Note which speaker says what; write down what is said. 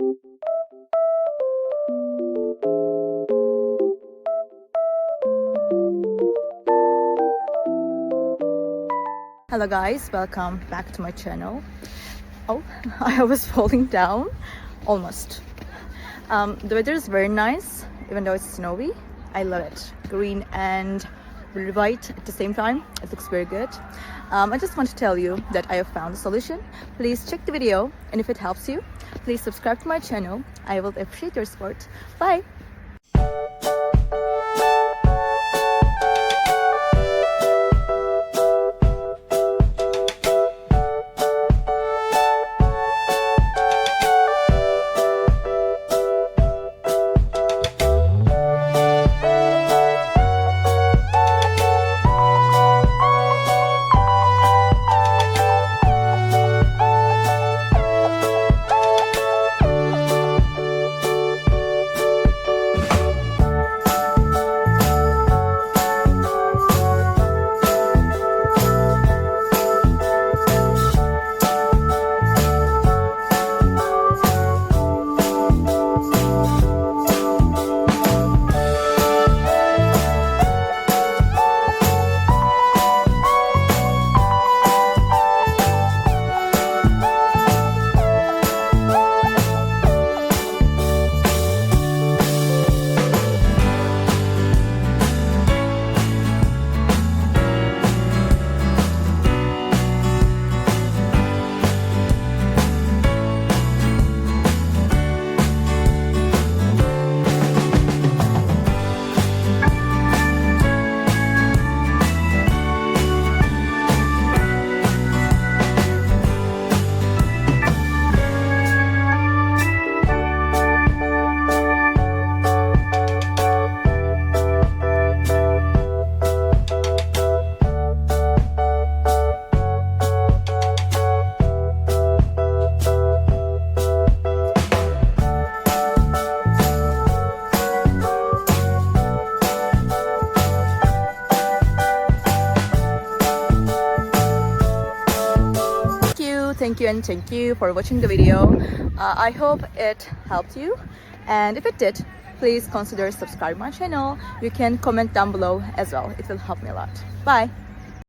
Speaker 1: Hello guys, welcome back to my channel. Oh, I was falling down almost. The weather is very nice, even though it's snowy. I love it. Green and really white at the same time. It looks very good. I just want to tell you that I have found a solution. Please check the video, and if it helps you, please subscribe to my channel. I will appreciate your support. Bye! Thank you for watching the video. I hope it helped you, and if it did, please consider subscribing my channel. You can comment down below as well. It will help me a lot. Bye.